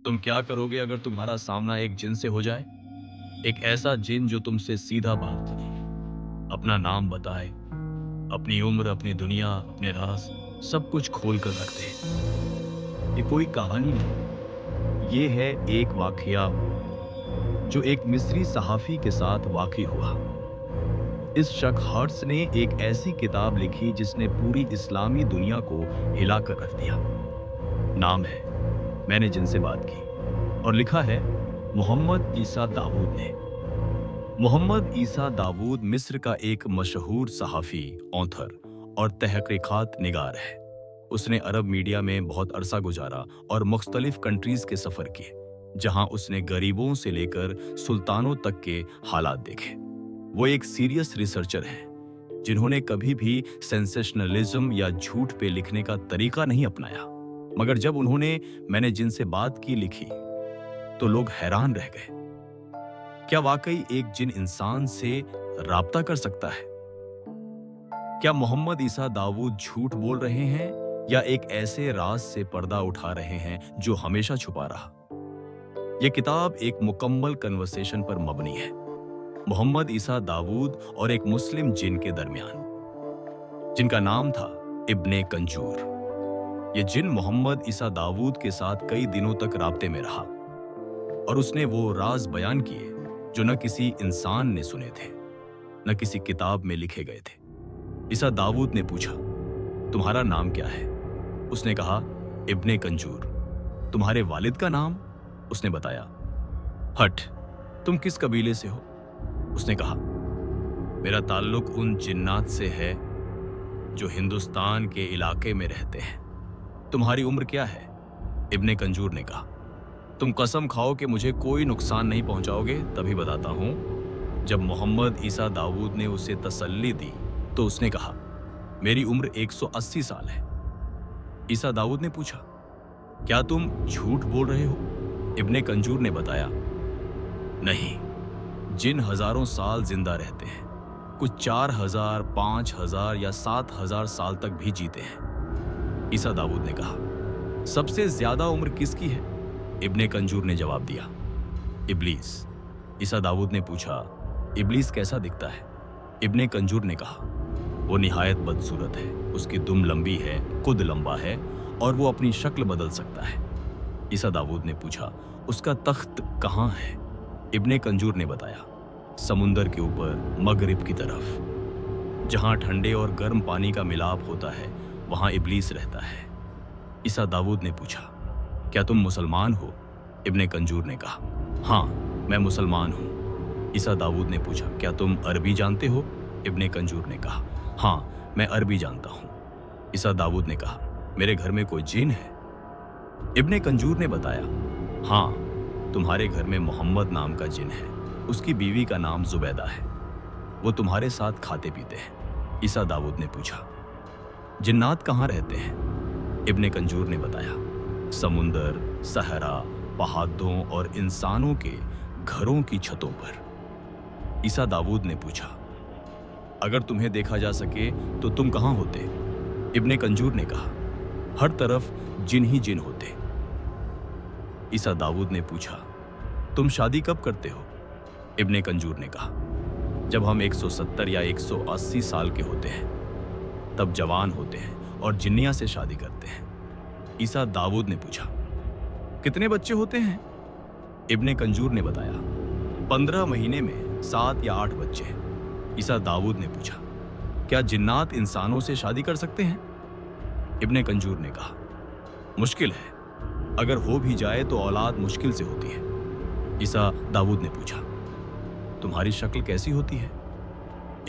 तुम क्या करोगे अगर तुम्हारा सामना एक जिन से हो जाए? एक ऐसा जिन जो तुमसे सीधा बात करे, अपना नाम बताए, अपनी उम्र, अपनी दुनिया, अपने राज, सब कुछ खोल कर रख दे। ये कोई कहानी नहीं, ये है एक वाकया जो एक मिस्री सहाफी के साथ वाकई हुआ। इस शख्स हर्ट्स ने एक ऐसी किताब लिखी जिसने पूरी इस्लामी दुनिया को हिला कर रख दिया। नाम है मैंने जिनसे बात की, और लिखा है मोहम्मद ईसा दाऊद ने। मोहम्मद ईसा दाऊद मिस्र का एक मशहूर सहाफ़ी, ऑथर और तहक़ीक़ात निगार है। उसने अरब मीडिया में बहुत अरसा गुजारा और मुख्तलिफ कंट्रीज़ के सफ़र किए, जहां उसने गरीबों से लेकर सुल्तानों तक के हालात देखे। वो एक सीरियस रिसर्चर हैं, जिन्होंने कभी भी सेंसेशनलिज्म या झूठ पे लिखने का तरीका नहीं अपनाया। मगर जब उन्होंने मैंने जिनसे बात की लिखी, तो लोग हैरान रह गए। क्या वाकई एक जिन इंसान से राब्ता कर सकता है? क्या मोहम्मद ईसा दाऊद झूठ बोल रहे हैं या एक ऐसे राज से पर्दा उठा रहे हैं जो हमेशा छुपा रहा? यह किताब एक मुकम्मल कन्वर्सेशन पर मबनी है, मोहम्मद ईसा दाऊद और एक मुस्लिम जिन के दरमियान, जिनका नाम था इब्ने कंजूर। ये जिन मोहम्मद ईसा दाऊद के साथ कई दिनों तक राब्ते में रहा और उसने वो राज बयान किए जो न किसी इंसान ने सुने थे, न किसी किताब में लिखे गए थे। ईसा दाऊद ने पूछा, तुम्हारा नाम क्या है? उसने कहा, इब्ने कंजूर। तुम्हारे वालिद का नाम? उसने बताया। हट, तुम किस कबीले से हो? उसने कहा, मेरा ताल्लुक उन जिन्नात से है जो हिंदुस्तान के इलाके में रहते हैं। तुम्हारी उम्र क्या है? इब्ने कंजूर ने कहा, तुम कसम खाओ कि मुझे कोई नुकसान नहीं पहुंचाओगे, तभी बताता हूं। जब मोहम्मद ईसा दाऊद ने उसे तसल्ली दी तो उसने कहा, मेरी उम्र 180 साल है। ईसा दाऊद ने पूछा, क्या तुम झूठ बोल रहे हो? इब्ने कंजूर ने बताया, नहीं, जिन हजारों साल जिंदा रहते हैं, कुछ 4000, 5000 या 7000 साल तक भी जीते हैं। ईसा दाऊद ने कहा, सबसे ज्यादा उम्र किसकी है? इब्ने कंजूर ने जवाब दिया, इब्लीस। ईसा दाऊद ने पूछा, इब्लीस कैसा दिखता है? इब्ने कंजूर ने कहा, वो निहायत बदसूरत है, उसकी दुम लंबी है, कुद लंबा है और वो अपनी शक्ल बदल सकता है। ईसा दाऊद ने पूछा, उसका तख्त कहाँ है? इब्ने कंजूर ने बताया, समुंदर के ऊपर मगरिब की तरफ, जहाँ ठंडे और गर्म पानी का मिलाप होता है, वहाँ इब्लीस रहता है। ईसा दाऊद ने पूछा, क्या तुम मुसलमान हो? इब्ने कंजूर ने कहा, हाँ, मैं मुसलमान हूँ। ईसा दाऊद ने पूछा, क्या तुम अरबी जानते हो? इब्ने कंजूर ने कहा, हाँ, मैं अरबी जानता हूँ। ईसा दाऊद ने कहा, मेरे घर में कोई जिन है? इब्ने कंजूर ने बताया, हाँ, तुम्हारे घर में मोहम्मद नाम का जिन है, उसकी बीवी का नाम जुबैदा है, वो तुम्हारे साथ खाते पीते हैं। ईसा दाऊद ने पूछा, जिन्नात कहाँ रहते हैं? इब्ने कंजूर ने बताया, समुंदर, सहरा, पहाड़ों और इंसानों के घरों की छतों पर। ईसा दाऊद ने पूछा, अगर तुम्हें देखा जा सके तो तुम कहाँ होते? इब्ने कंजूर ने कहा, हर तरफ जिन ही जिन होते। ईसा दाऊद ने पूछा, तुम शादी कब करते हो? इब्ने कंजूर ने कहा, जब हम 170 या 180 साल के होते हैं, तब जवान होते हैं और जिन्निया से शादी करते हैं। ईसा दाऊद ने पूछा, कितने बच्चे होते हैं? इब्ने कंजूर ने बताया, 15 महीने में 7 या 8 बच्चे। ईसा दाऊद ने पूछा, क्या जिन्नात इंसानों से शादी कर सकते हैं? इब्ने कंजूर ने कहा, मुश्किल है, अगर हो भी जाए तो औलाद मुश्किल से होती है। ईसा दाऊद ने पूछा, तुम्हारी शक्ल कैसी होती है?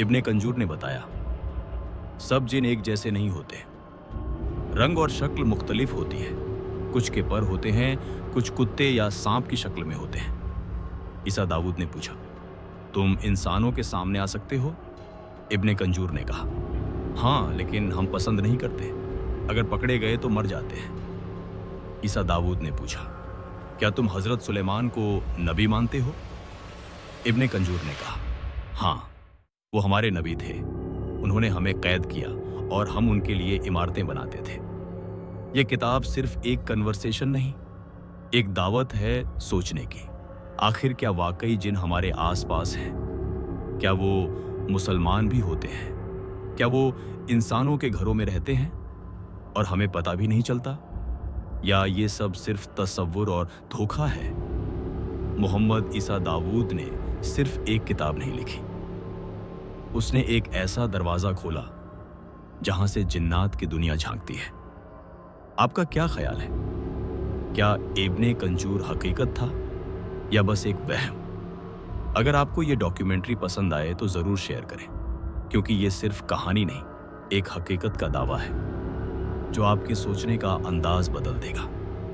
इब्ने कंजूर ने बताया, सब जिन एक जैसे नहीं होते, रंग और शक्ल मुख्तलिफ होती है। कुछ के पर होते हैं, कुछ कुत्ते या सांप की शक्ल में होते हैं। ईसा दाऊद ने पूछा, तुम इंसानों के सामने आ सकते हो? इब्ने कंजूर ने कहा, हाँ, लेकिन हम पसंद नहीं करते, अगर पकड़े गए तो मर जाते हैं। ईसा दाऊद ने पूछा, क्या तुम हजरत सुलेमान को नबी मानते हो? इब्ने कंजूर ने कहा, हाँ, वो हमारे नबी थे, उन्होंने हमें कैद किया और हम उनके लिए इमारतें बनाते थे। ये किताब सिर्फ एक कन्वर्सेशन नहीं, ایک دعوت ہے سوچنے کی، آخر کیا واقعی جن ہمارے آس پاس ہیں، کیا وہ مسلمان بھی ہوتے ہیں؟ کیا وہ انسانوں کے گھروں میں رہتے ہیں اور ہمیں پتہ بھی نہیں چلتا؟ یا یہ سب صرف تصور اور دھوکہ ہے؟ محمد عیسیٰ داؤد نے صرف ایک کتاب نہیں لکھی، اس نے ایک ایسا دروازہ کھولا جہاں سے جنات کی دنیا جھانکتی ہے۔ آپ کا کیا خیال ہے؟ کیا ابن کنجور حقیقت تھا یا بس ایک وہم؟ اگر آپ کو یہ ڈاکیومنٹری پسند آئے تو ضرور شیئر کریں، کیونکہ یہ صرف کہانی نہیں، ایک حقیقت کا دعویٰ ہے جو آپ کے سوچنے کا انداز بدل دے گا۔